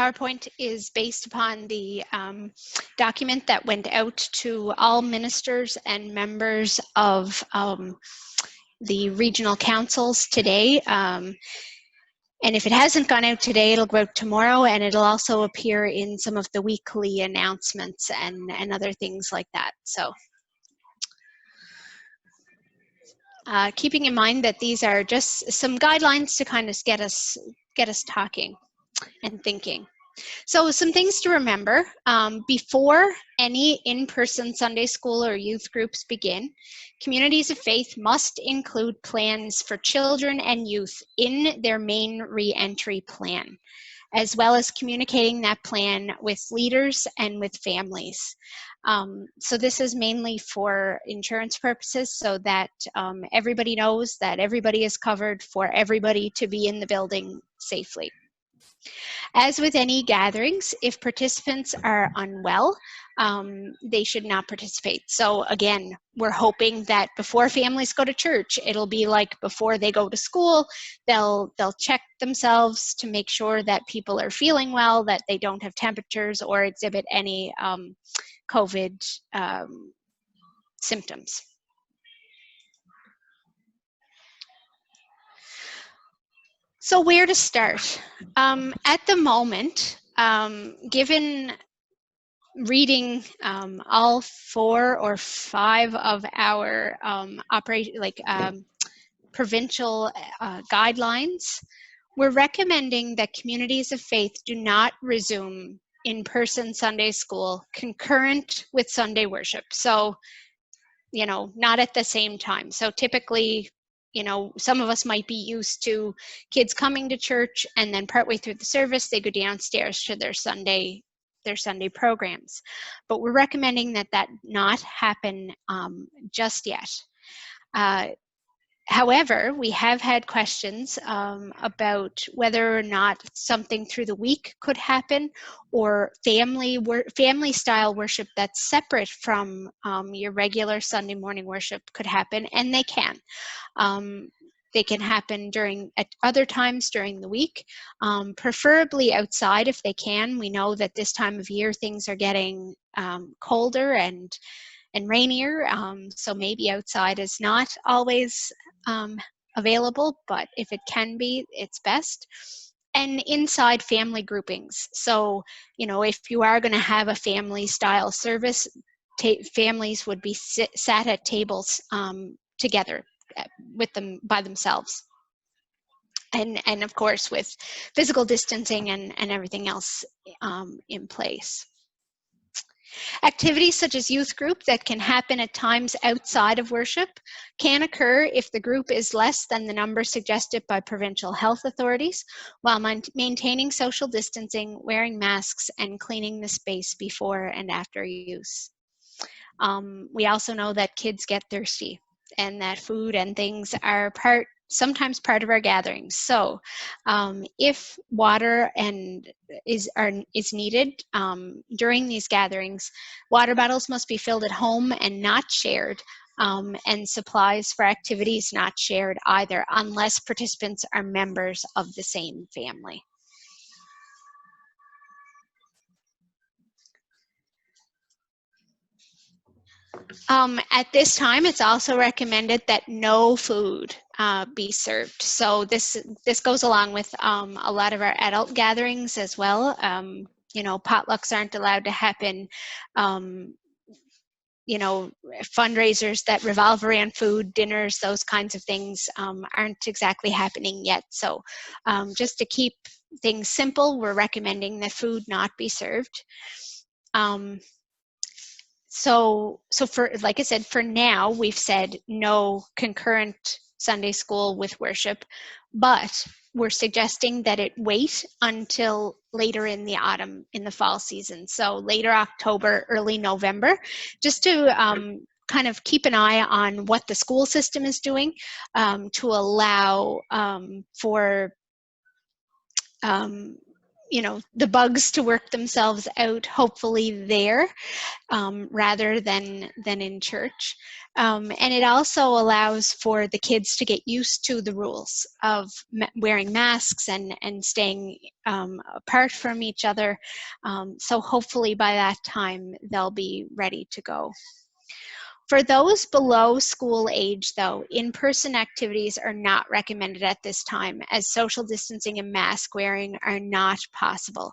PowerPoint is based upon the document that went out to all ministers and members of the regional councils today. And if it hasn't gone out today, it'll go out tomorrow, and it'll also appear in some of the weekly announcements and other things like that. So keeping in mind that these are just some guidelines to kind of get us talking and thinking. So some things to remember before any in-person Sunday school or youth groups begin, communities of faith must include plans for children and youth in their main re-entry plan, as well as communicating that plan with leaders and with families. So this is mainly for insurance purposes, so that everybody knows that everybody is covered for everybody to be in the building safely. As with any gatherings, if participants are unwell, they should not participate. So again, we're hoping that before families go to church, it'll be like before they go to school, they'll check themselves to make sure that people are feeling well, that they don't have temperatures or exhibit any COVID symptoms. So where to start? At the moment, given reading all 4 or 5 of our provincial guidelines, we're recommending that communities of faith do not resume in-person Sunday school concurrent with Sunday worship. So, you know, not at the same time. So typically, you know, some of us might be used to kids coming to church and then partway through the service, they go downstairs to their Sunday programs. But we're recommending that that not happen just yet. However, we have had questions about whether or not something through the week could happen, or family style worship that's separate from your regular Sunday morning worship could happen, and they can. They can happen at other times during the week, preferably outside if they can. We know that this time of year things are getting colder and rainier, so maybe outside is not always available, but if it can be, it's best. And inside family groupings. So, you know, if you are going to have a family style service, families would be sat at tables together with them by themselves. And of course with physical distancing and everything else in place. Activities such as youth group that can happen at times outside of worship can occur if the group is less than the number suggested by provincial health authorities, while maintaining social distancing, wearing masks, and cleaning the space before and after use. We also know that kids get thirsty and that food and things are sometimes part of our gatherings. So if water is needed during these gatherings, water bottles must be filled at home and not shared, and supplies for activities not shared either, unless participants are members of the same family. At this time, it's also recommended that no food be served. So this goes along with a lot of our adult gatherings as well. You know, potlucks aren't allowed to happen. You know, fundraisers that revolve around food, dinners, those kinds of things aren't exactly happening yet. So just to keep things simple, we're recommending that food not be served. So for, like I said, for now, we've said no concurrent Sunday school with worship, but we're suggesting that it wait until later in the autumn, in the fall season. So later October, early November, just to kind of keep an eye on what the school system is doing to allow for the bugs to work themselves out, hopefully there, rather than in church. And it also allows for the kids to get used to the rules of wearing masks and staying apart from each other. So hopefully by that time they'll be ready to go. For those below school age, though, in-person activities are not recommended at this time, as social distancing and mask wearing are not possible.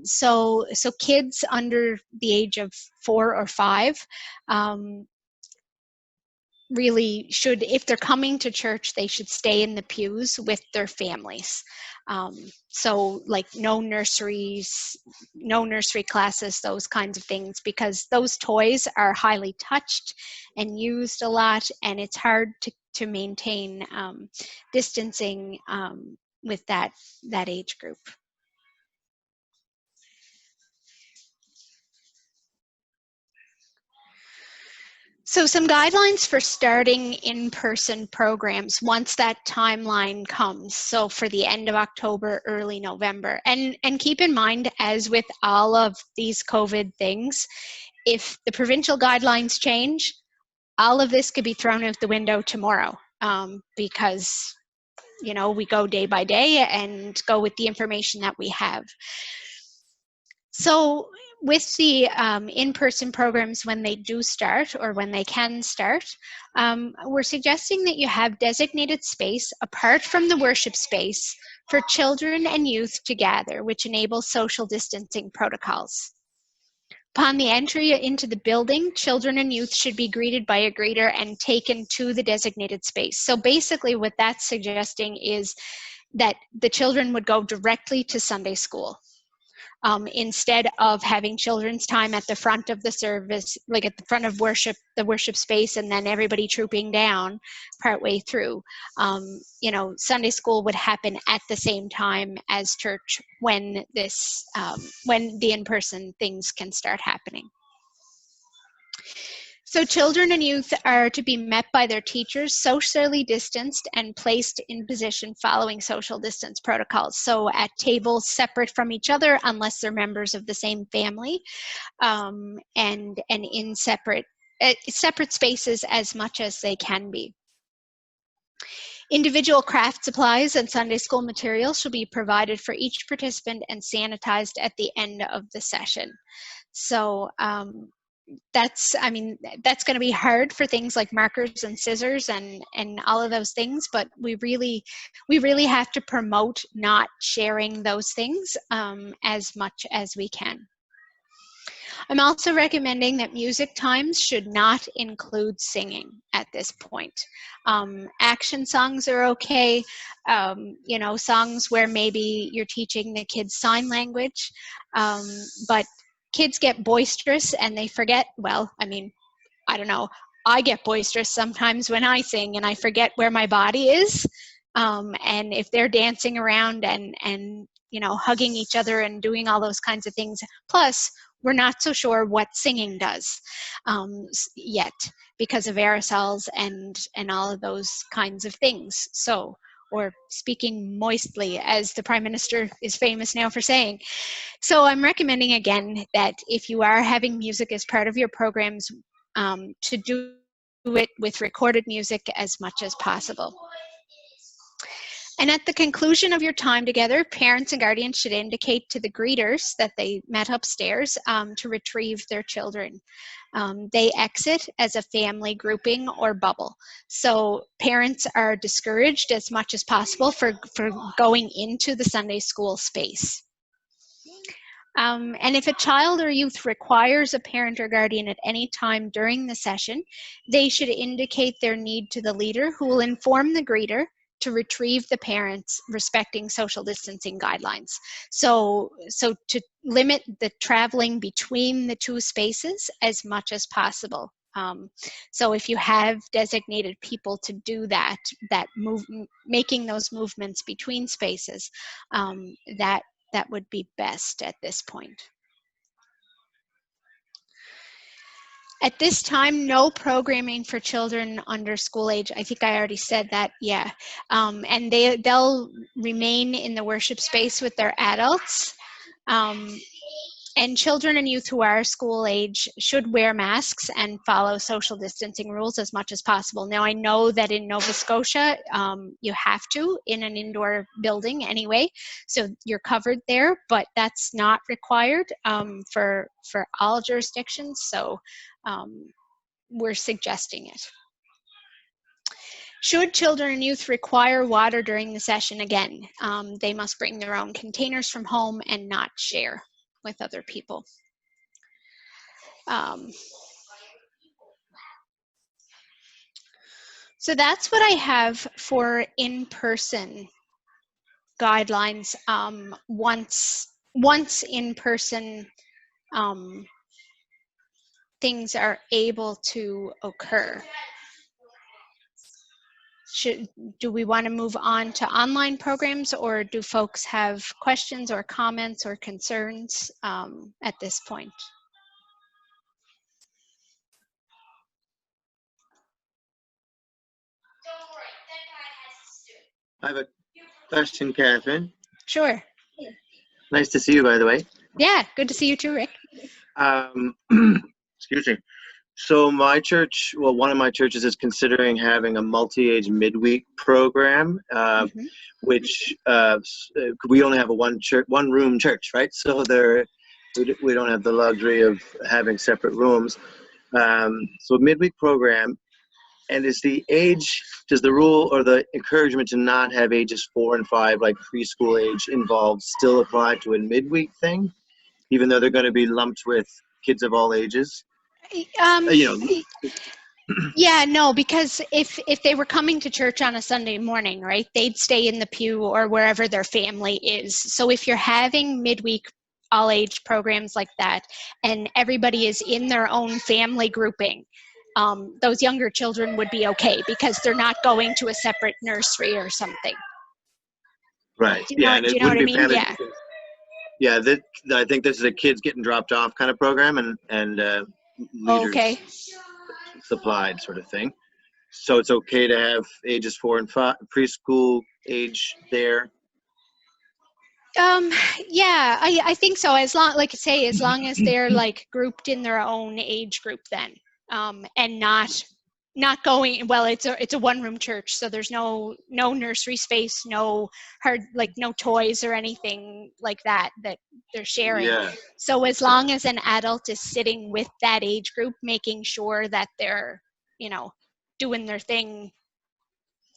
So kids under the age of 4 or 5 really should, if they're coming to church, they should stay in the pews with their families. So like no nursery classes, those kinds of things, because those toys are highly touched and used a lot, and it's hard to maintain distancing with that age group. So some guidelines for starting in-person programs once that timeline comes. So for the end of October, early November. And keep in mind, as with all of these COVID things, if the provincial guidelines change, all of this could be thrown out the window tomorrow, because we go day by day and go with the information that we have. So with the in-person programs, when they do start or when they can start, we're suggesting that you have designated space apart from the worship space for children and youth to gather, which enables social distancing protocols. Upon the entry into the building, children and youth should be greeted by a greeter and taken to the designated space. So basically what that's suggesting is that the children would go directly to Sunday school. Instead of having children's time at the front of the service, like at the front of the worship space, and then everybody trooping down partway through. Sunday school would happen at the same time as church when when the in-person things can start happening. So children and youth are to be met by their teachers, socially distanced and placed in position following social distance protocols. So at tables separate from each other unless they're members of the same family, and in separate spaces as much as they can be. Individual craft supplies and Sunday school materials shall be provided for each participant and sanitized at the end of the session. So that's going to be hard for things like markers and scissors and all of those things, but we really have to promote not sharing those things as much as we can. I'm also recommending that music times should not include singing at this point. Action songs are okay, songs where maybe you're teaching the kids sign language, but kids get boisterous and they forget, I don't know, I get boisterous sometimes when I sing and I forget where my body is. And if they're dancing around and hugging each other and doing all those kinds of things, plus we're not so sure what singing does yet because of aerosols and all of those kinds of things. So, or speaking moistly, as the Prime Minister is famous now for saying. So I'm recommending again that if you are having music as part of your programs, to do it with recorded music as much as possible. And at the conclusion of your time together, parents and guardians should indicate to the greeters that they met upstairs to retrieve their children. They exit as a family grouping or bubble. So parents are discouraged as much as possible for going into the Sunday school space. And if a child or youth requires a parent or guardian at any time during the session, they should indicate their need to the leader, who will inform the greeter to retrieve the parents, respecting social distancing guidelines. So to limit the traveling between the two spaces as much as possible. So if you have designated people to do that making those movements between spaces, that would be best at this point. At this time, no programming for children under school age. I think I already said that, yeah. And they'll remain in the worship space with their adults. And children and youth who are school age should wear masks and follow social distancing rules as much as possible. Now, I know that in Nova Scotia, you have to in an indoor building anyway, so you're covered there, but that's not required for all jurisdictions, so we're suggesting it. Should children and youth require water during the session, again, they must bring their own containers from home and not share with other people. So that's what I have for in-person guidelines once in-person things are able to occur. Do we want to move on to online programs, or do folks have questions or comments or concerns at this point? I have a question, Catherine. Sure. Nice to see you, by the way. Yeah, good to see you too, Rick. Excuse me. So my church, well, one of my churches is considering having a multi-age midweek program, which we only have a one-room church, right? So we don't have the luxury of having separate rooms. So midweek program. And does the rule or the encouragement to not have ages 4 and 5, like preschool age involved, still apply to a midweek thing, even though they're going to be lumped with kids of all ages? Yeah, no, because if they were coming to church on a Sunday morning, right, they'd stay in the pew or wherever their family is. So if you're having midweek all age programs like that, and everybody is in their own family grouping, those younger children would be okay because they're not going to a separate nursery or something. Right. Do you know what I mean? Yeah. Yeah, I think this is a kids getting dropped off kind of program, and leaders supplied sort of thing. So it's okay to have ages 4 and 5 preschool age there. Yeah, I think so. As long as they're like grouped in their own age group, then, and not going. Well, it's a one-room church, so there's no nursery space, no toys or anything like that they're sharing. Yeah. So as long as an adult is sitting with that age group, making sure that they're doing their thing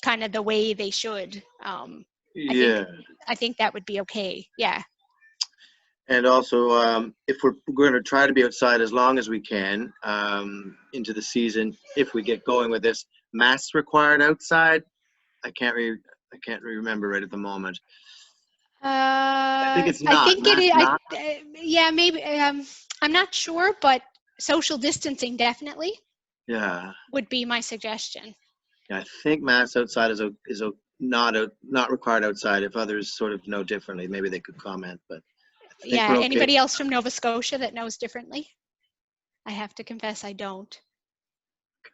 kind of the way they should. I think that would be okay. Yeah. And also, if we're going to try to be outside as long as we can into the season, if we get going with this, masks required outside. I can't remember right at the moment. I think it's not. I think it is. Yeah, maybe. I'm not sure, but social distancing definitely. Yeah. Would be my suggestion. Yeah, I think masks outside is not required outside. If others sort of know differently, maybe they could comment. But yeah, okay. Anybody else from Nova Scotia that knows differently? I have to confess, I don't.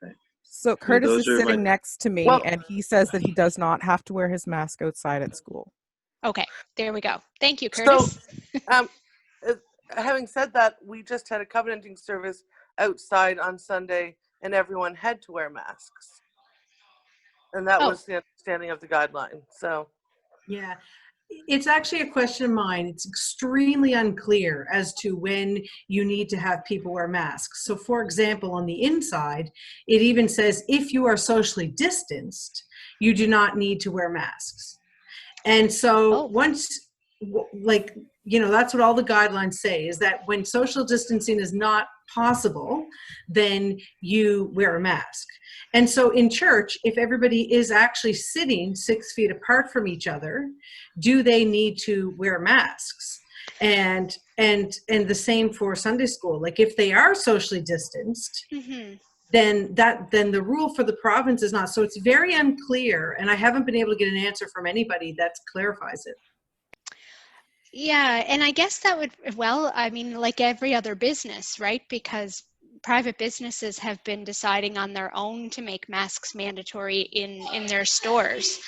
Okay. So Curtis is sitting next to me, and he says that he does not have to wear his mask outside at school. Okay, there we go. Thank you, Curtis. So, having said that, we just had a covenanting service outside on Sunday, and everyone had to wear masks. And that was the understanding of the guideline. So, yeah, it's actually a question of mine. It's extremely unclear as to when you need to have people wear masks. So, for example, on the inside, it even says if you are socially distanced, you do not need to wear masks. And so once, that's what all the guidelines say, is that when social distancing is not possible, then you wear a mask. And so in church, if everybody is actually sitting 6 feet apart from each other, do they need to wear masks? And the same for Sunday school. Like if they are socially distanced, then the rule for the province is not. So it's very unclear, and I haven't been able to get an answer from anybody that clarifies it. Yeah, and I guess that would, like every other business, right? Because private businesses have been deciding on their own to make masks mandatory in their stores.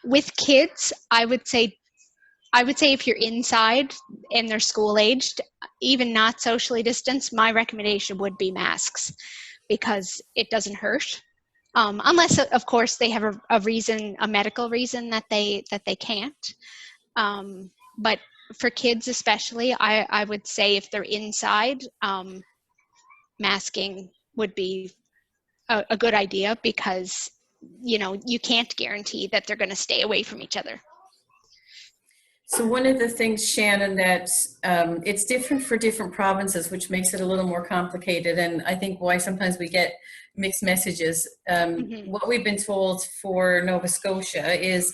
With kids, I would say if you're inside and they're school aged, even not socially distanced, my recommendation would be masks, because it doesn't hurt. Unless, of course, they have a reason, a medical reason that they can't. But for kids especially, I would say if they're inside, masking would be a good idea, because you can't guarantee that they're going to stay away from each other. So one of the things, Shannon, that it's different for different provinces, which makes it a little more complicated, and I think why sometimes we get mixed messages. What we've been told for Nova Scotia is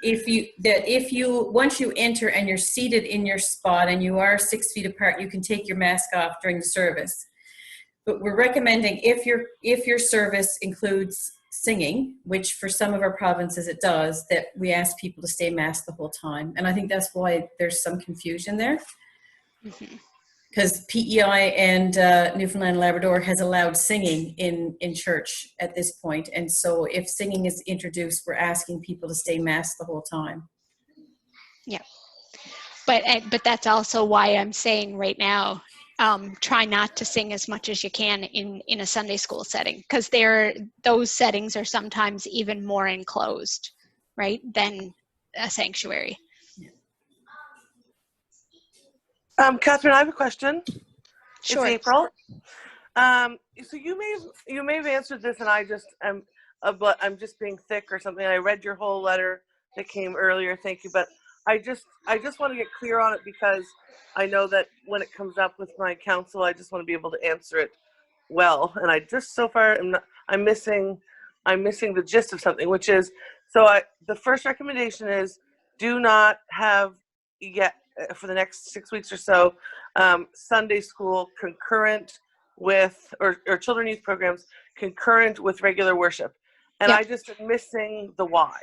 if you once you enter and you're seated in your spot and you are 6 feet apart, you can take your mask off during the service. But we're recommending if your service includes singing, which for some of our provinces it does, that we ask people to stay masked the whole time. And I think that's why there's some confusion there. Because PEI and Newfoundland and Labrador has allowed singing in church at this point. And so if singing is introduced, we're asking people to stay masked the whole time. Yeah. But that's also why I'm saying right now, try not to sing as much as you can in a Sunday school setting, because those settings are sometimes even more enclosed, right, than a sanctuary. Catherine, I have a question. Sure. It's April. So you may have answered this, and I just am, but I'm just being thick or something. I read your whole letter that came earlier. Thank you, but I just want to get clear on it, because I know that when it comes up with my counsel, I just want to be able to answer it well. And I just so far I'm missing the gist of something, which is the first recommendation is do not have yet for the next 6 weeks or so Sunday school concurrent with or children youth programs concurrent with regular worship. And I just am missing the why.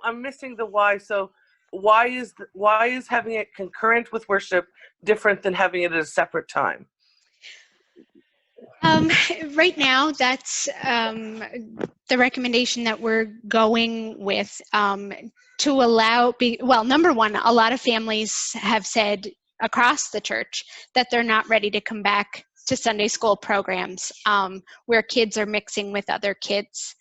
I'm missing the why. So why is having it concurrent with worship different than having it at a separate time? Right now, that's the recommendation that we're going with, to allow, number one, a lot of families have said across the church that they're not ready to come back to Sunday school programs where kids are mixing with other kids.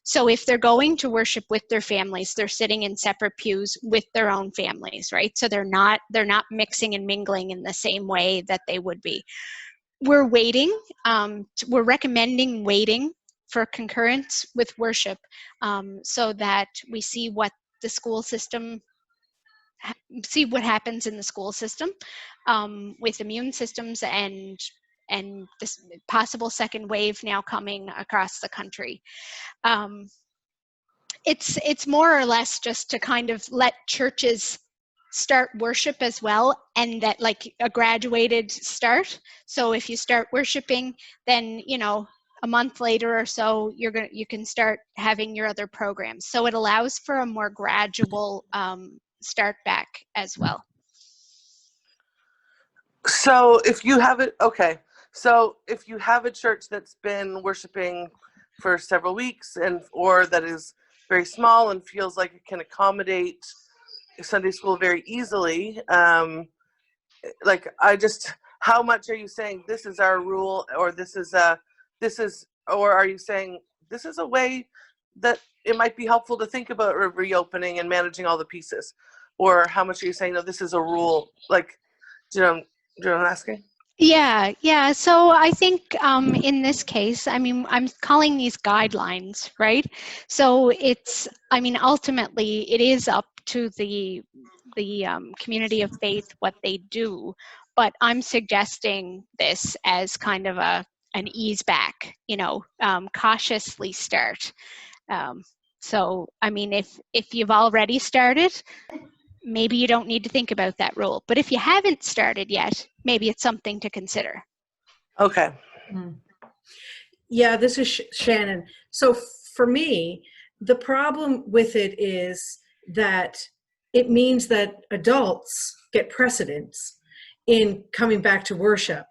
So if they're going to worship with their families, they're sitting in separate pews with their own families, right? So they're not mixing and mingling in the same way that they would be. We're waiting. We're recommending waiting for concurrence with worship, so that we see what happens in the school system with immune systems and this possible second wave now coming across the country. It's more or less just to kind of let churches start worship as well, and that like a graduated start. So if you start worshiping, then a month later or so you can start having your other programs. So it allows for a more gradual start back as well. So if you have it, okay. So if you have a church that's been worshiping for several weeks or that is very small and feels like it can accommodate Sunday school very easily, how much are you saying this is our rule, or or are you saying this is a way that it might be helpful to think about reopening and managing all the pieces? Or how much are you saying, no, this is a rule? Do you know what I'm asking? Yeah. So I think in this case, I'm calling these guidelines, right? So ultimately it is up to the community of faith what they do, but I'm suggesting this as kind of an ease back, cautiously start. So if you've already started, maybe you don't need to think about that rule. But if you haven't started yet, maybe it's something to consider. Okay. Yeah, this is Shannon. So for me, the problem with it is that it means that adults get precedence in coming back to worship.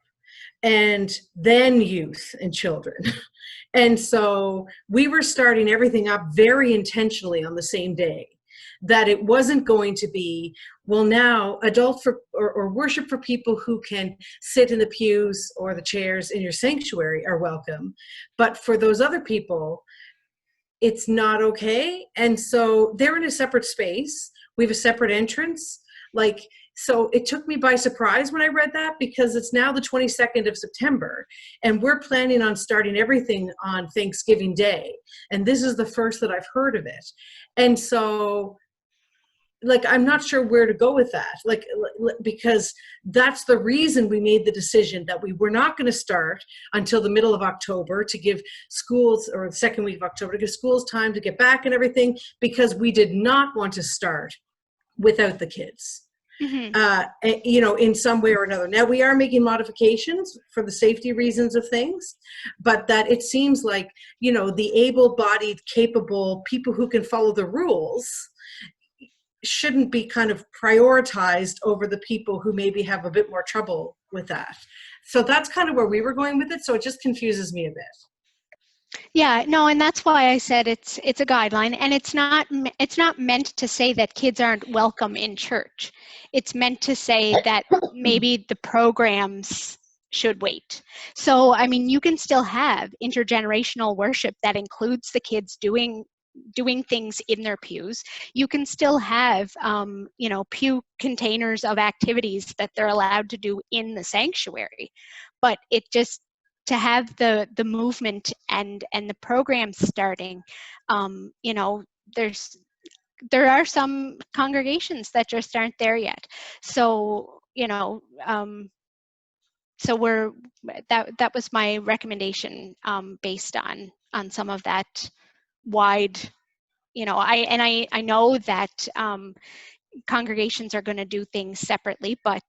and then youth and children. And so we were starting everything up very intentionally on the same day, that it wasn't going to be, well, now adult or worship for people who can sit in the pews or the chairs in your sanctuary are welcome. But for those other people, it's not okay. And so they're in a separate space. We have a separate entrance. Like, so it took me by surprise when I read that, because it's now the 22nd of September and we're planning on starting everything on Thanksgiving Day. And this is the first that I've heard of it. And so, like, I'm not sure where to go with that. Like, because that's the reason we made the decision that we were not going to start until the middle of October to give schools, or the second week of October, to give schools time to get back and everything, because we did not want to start without the kids. You know, in some way or another. Now we are making modifications for the safety reasons of things, but that it seems like, you know, the able-bodied, capable people who can follow the rules shouldn't be kind of prioritized over the people who maybe have a bit more trouble with that. So that's kind of where we were going with it. So it just confuses me a bit. Yeah, no, and that's why I said it's a guideline, and it's not meant to say that kids aren't welcome in church. It's meant to say that maybe the programs should wait. So, I mean, you can still have intergenerational worship that includes the kids doing things in their pews. You can still have, you know, pew containers of activities that they're allowed to do in the sanctuary, but it just, to have the movement and the program starting, you know, there are some congregations that just aren't there yet. So, you know, so that was my recommendation, based on some of that wide, you know, I know that congregations are going to do things separately, but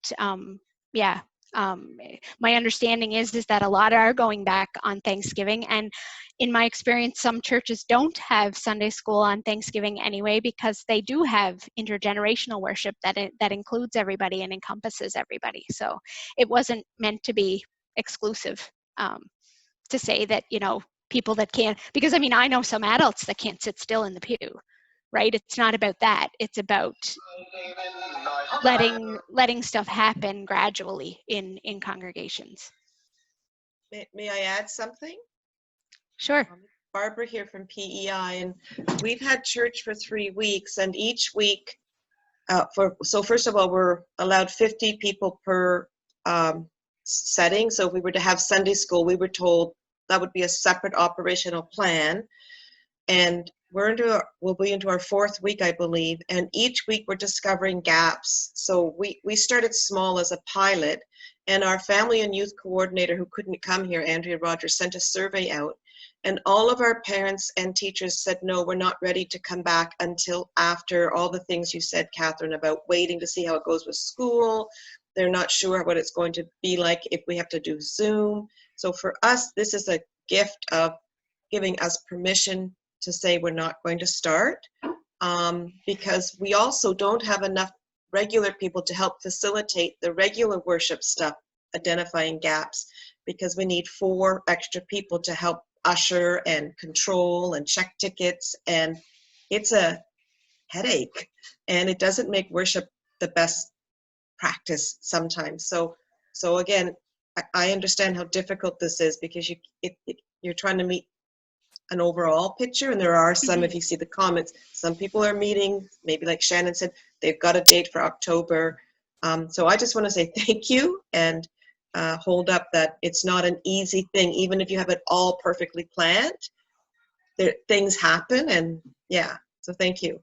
yeah. My understanding is that a lot are going back on Thanksgiving, and in my experience, some churches don't have Sunday school on Thanksgiving anyway, because they do have intergenerational worship that includes everybody and encompasses everybody. So it wasn't meant to be exclusive, to say that, you know, people that can't, because I mean, I know some adults that can't sit still in the pew, right? It's not about that. It's about letting stuff happen gradually in congregations. May I add something? Sure. Barbara here from PEI, and we've had church for 3 weeks, and each week, so first of all, we're allowed 50 people per setting. So if we were to have Sunday school, we were told that would be a separate operational plan. And we'll be into our 4th week, I believe. And each week we're discovering gaps. So we started small as a pilot, and our family and youth coordinator, who couldn't come here, Andrea Rogers, sent a survey out. And all of our parents and teachers said, no, we're not ready to come back until after all the things you said, Catherine, about waiting to see how it goes with school. They're not sure what it's going to be like if we have to do Zoom. So for us, this is a gift of giving us permission to say we're not going to start, because we also don't have enough regular people to help facilitate the regular worship stuff, identifying gaps, because we need 4 extra people to help usher and control and check tickets, and it's a headache, and it doesn't make worship the best practice sometimes. So again, I understand how difficult this is, because you're trying to meet an overall picture, and there are some, if you see the comments, some people are meeting, maybe like Shannon said, they've got a date for October. So I just want to say thank you, and hold up that it's not an easy thing. Even if you have it all perfectly planned, things happen, and yeah, so thank you.